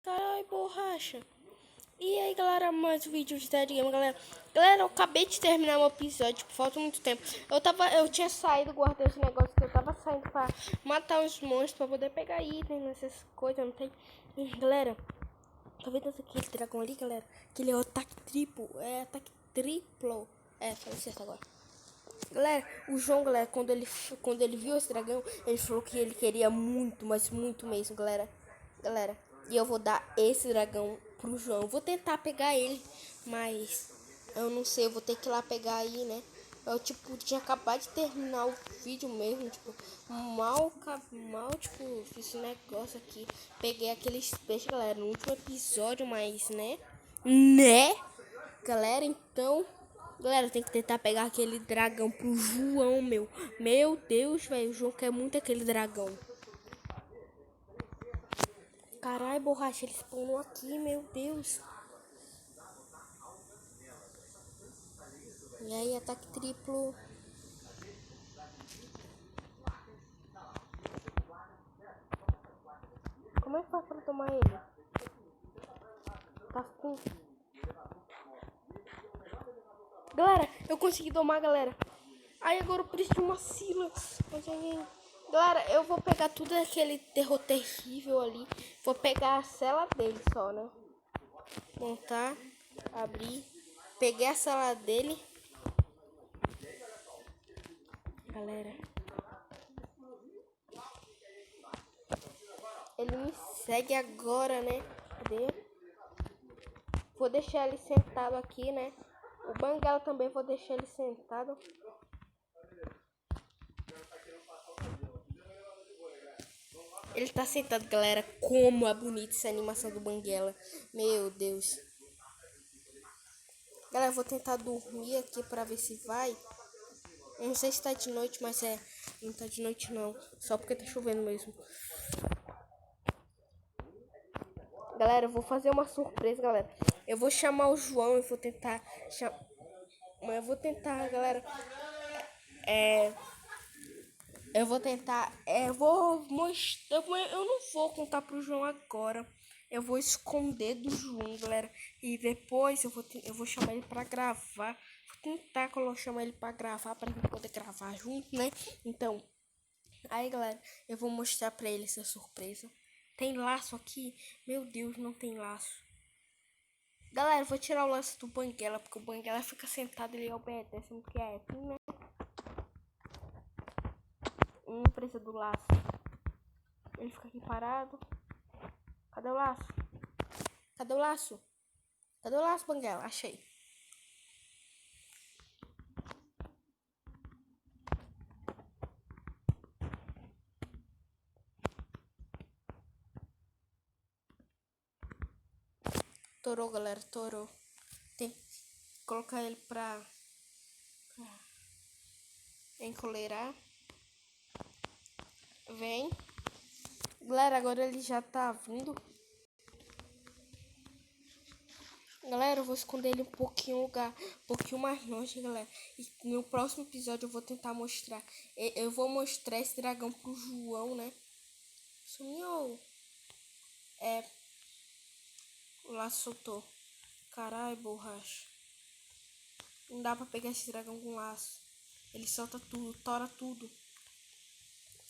Caralho, borracha. E aí, galera, mais um vídeo de Dead Game, galera. Galera, eu acabei de terminar o episódio, tipo, falta muito tempo. Eu tinha saído, guardei esse negócio que eu tava saindo pra matar os monstros, pra poder pegar itens, essas coisas, não tem... E, galera, tá vendo aquele dragão ali, galera? Aquele é o ataque triplo, ataque triplo. Falei certo agora. Galera, o João, galera, quando ele viu esse dragão, ele falou que ele queria muito, mas muito mesmo, galera. Galera, e eu vou dar esse dragão pro João. Eu vou tentar pegar ele, mas eu não sei, eu vou ter que ir lá pegar aí, né? Eu, tipo, tinha acabado de terminar o vídeo mesmo, tipo, mal, tipo, fiz esse negócio aqui. Peguei aqueles peixes, galera, no último episódio, mas, né? Galera, então... Galera, tem que tentar pegar aquele dragão pro João, meu. Meu Deus, velho. O João quer muito aquele dragão. Caralho, borracha, eles spawnou aqui, meu Deus. E aí, ataque triplo. Como é que faz pra tomar ele? Tá com... Galera, eu consegui tomar, galera. Aí agora eu preciso de uma sila. Galera, eu vou pegar tudo aquele terror terrível ali. Vou pegar a cela dele só, né? Montar, abrir. Peguei a cela dele. Galera, ele me segue agora, né? Cadê? Vou deixar ele sentado aqui, né? O Banguela também vou deixar ele sentado. Ele tá sentado, galera. Como é bonita essa animação do Banguela. Meu Deus. Galera, eu vou tentar dormir aqui pra ver se vai. Eu não sei se tá de noite, mas não tá de noite não. Só porque tá chovendo mesmo. Galera, eu vou fazer uma surpresa, galera. Eu vou chamar o João e vou tentar... Mas eu vou tentar, galera. Eu vou tentar... Eu vou mostrar... Eu não vou contar pro João agora. Eu vou esconder do João, galera. E depois eu vou chamar ele pra gravar. Vou tentar chamar ele pra gravar, pra gente poder gravar junto, né? Então, aí, galera, eu vou mostrar pra ele essa surpresa. Tem laço aqui? Meu Deus, não tem laço. Galera, eu vou tirar o laço do Banguela, porque o Banguela fica sentado e ele obedece, porque é assim, né? Presa do laço. Ele fica aqui parado. Cadê o laço? Cadê o laço? Cadê o laço, Banguela? Achei. Torou, galera, torou. Tem que colocar ele pra encoleirar. Vem. Galera, agora ele já tá vindo. Galera, eu vou esconder ele um pouquinho mais longe, galera. E no próximo episódio eu vou tentar mostrar. Eu vou mostrar esse dragão pro João, né? Sumiu. O laço soltou. Caralho, borracha. Não dá pra pegar esse dragão com laço. Ele solta tudo, tora tudo.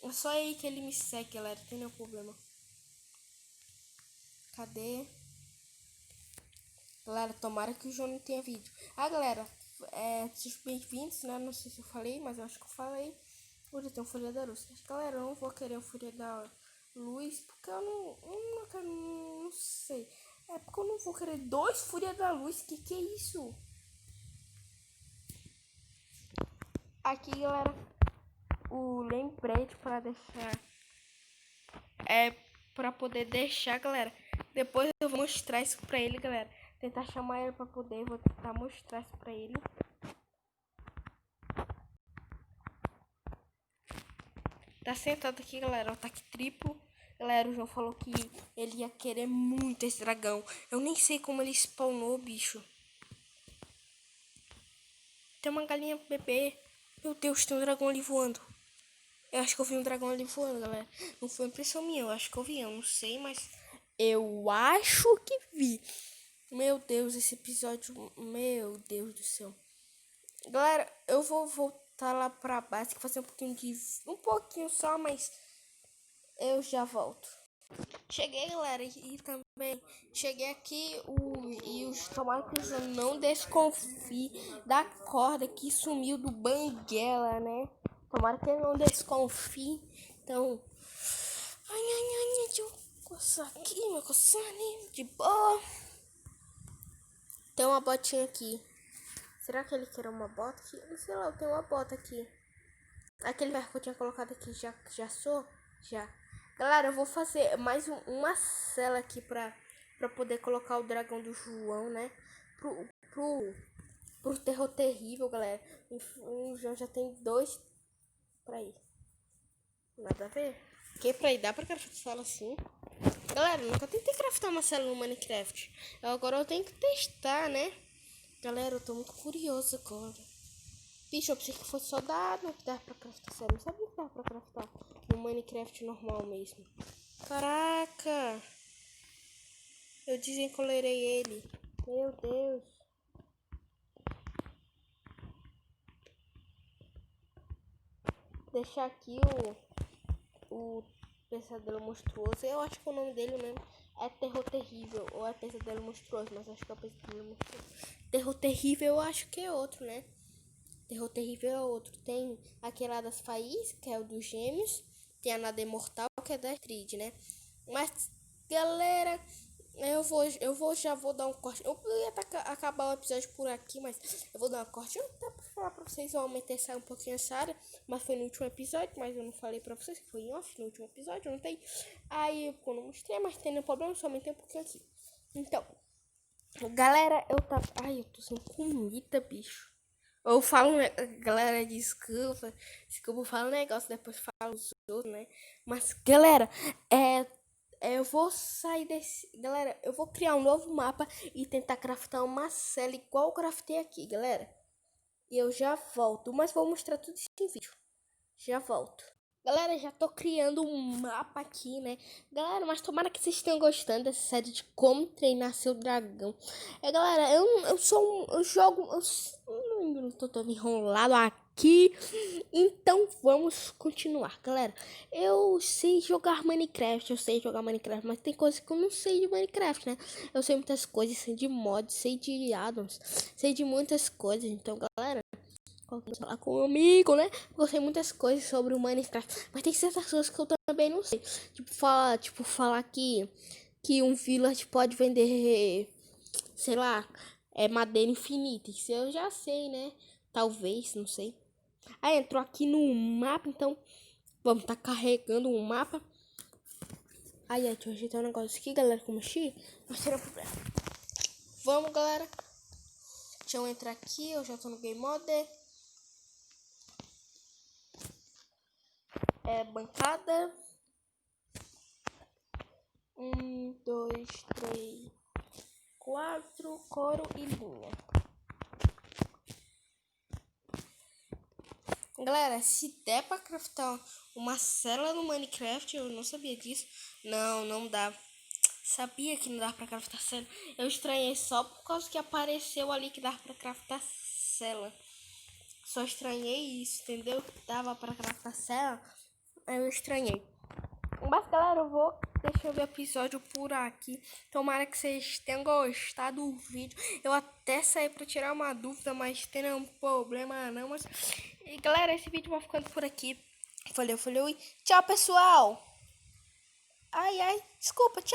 É só aí que ele me segue, galera. Não tem nenhum problema. Cadê? Galera, tomara que o João não tenha vídeo. Galera, sejam bem-vindos, né? Não sei se eu falei, mas eu acho que eu falei. Hoje tem um Fúria da Luz. Galera, eu não vou querer o Fúria da Luz, porque não sei. É porque eu não vou querer 2 Fúria da Luz. Que é isso? Aqui, galera, o lembrete para deixar. Para poder deixar, galera. Depois eu vou mostrar isso pra ele, galera. Tentar chamar ele pra poder. Vou tentar mostrar isso pra ele. Tá sentado aqui, galera. O ataque triplo. Galera, o João falou que ele ia querer muito esse dragão. Eu nem sei como ele spawnou, bicho. Tem uma galinha bebê. Meu Deus, tem um dragão ali voando. Eu acho que eu vi um dragão ali voando, galera. Não foi impressão minha, eu acho que eu vi. Eu não sei, mas Eu acho que vi. Meu Deus, esse episódio. Meu Deus do céu. Galera, eu vou voltar lá pra base, fazer um pouquinho de. Um pouquinho só, mas eu já volto. Cheguei, galera, e também cheguei aqui e os tomates não desconfie da corda que sumiu do Banguela, né? Tomara que ele não desconfie. Então, deixa eu coçar aqui, meu coçando de boa. Tem uma botinha aqui. Será que ele quer uma bota aqui? Sei lá, eu tenho uma bota aqui. Aquele ferro que eu tinha colocado aqui já sou? Já. Galera, eu vou fazer mais uma cela aqui pra poder colocar o dragão do João, né? Pro terror terrível, galera. O João já tem 2. Pra ir. Nada a ver. Que pra ir, dá pra craftar cela assim? Galera, nunca tentei craftar uma cela no Minecraft. Agora eu tenho que testar, né? Galera, eu tô muito curioso agora. Bicho, eu pensei que fosse só dado que dá pra craftar. Sério, não sabia que dá pra craftar no Minecraft normal mesmo. Caraca! Eu desencolerei ele. Meu Deus. Deixar aqui o pesadelo monstruoso. Eu acho que o nome dele mesmo é Terror Terrível. Ou é Pesadelo Monstruoso, mas acho que é o Pesadelo Monstruoso. Terror Terrível eu acho que é outro, né? Terror Terrível é outro. Tem aquele lá das faíscas, que é o dos gêmeos. Tem a Nada Imortal, que é da Astrid, né? Mas, galera, já vou dar um corte. Eu ia acabar o episódio por aqui, mas eu vou dar uma corte. Eu até pra falar pra vocês, eu aumentei um pouquinho essa área, mas foi no último episódio, mas eu não falei pra vocês que foi em off no último episódio, não tem. Aí eu não mostrei, mas tem nenhum problema, só aumentei um pouquinho aqui. Então, galera, eu tava. Ai, eu tô sem comida, bicho. Eu falo, galera, desculpa, eu falo um negócio, depois falo os outros, né? Mas, galera, eu vou sair desse. Galera, eu vou criar um novo mapa e tentar craftar uma cela igual eu craftei aqui, galera. E eu já volto, mas vou mostrar tudo isso em vídeo. Já volto. Galera, já tô criando um mapa aqui, né? Galera, mas tomara que vocês tenham gostando dessa série de como treinar seu dragão. Galera, eu sou um. Eu jogo. Não tô tão enrolado aqui. Então vamos continuar, galera. Eu sei jogar Minecraft, mas tem coisas que eu não sei de Minecraft, né? Eu sei muitas coisas, sei de mods, sei de addons, sei de muitas coisas. Então, galera, falar com um amigo, né? Eu sei muitas coisas sobre o Minecraft, mas tem certas coisas que eu também não sei. Falar que um village pode vender, sei lá, madeira infinita. Isso eu já sei, né? Talvez, não sei. Aí entrou aqui no mapa, então vamos estar carregando o mapa. Aí, deixa eu ajeitar um negócio aqui, galera, como mexi, mas será problema. Vamos, galera. Deixa eu entrar aqui, eu já tô no Game Mode. Bancada. 1, 2, 3, 4, couro e linha. Galera, se der pra craftar uma cela no Minecraft, eu não sabia disso. Não dá. Sabia que não dava pra craftar cela. Eu estranhei só por causa que apareceu ali que dava pra craftar cela. Só estranhei isso, entendeu? Dava pra craftar cela. Aí eu estranhei. Mas, galera, eu vou deixar o episódio por aqui. Tomara que vocês tenham gostado do vídeo. Eu até saí pra tirar uma dúvida, mas tem nenhum problema não. Mas... E, galera, esse vídeo vai ficando por aqui. Valeu e tchau, pessoal. Ai, desculpa, tchau.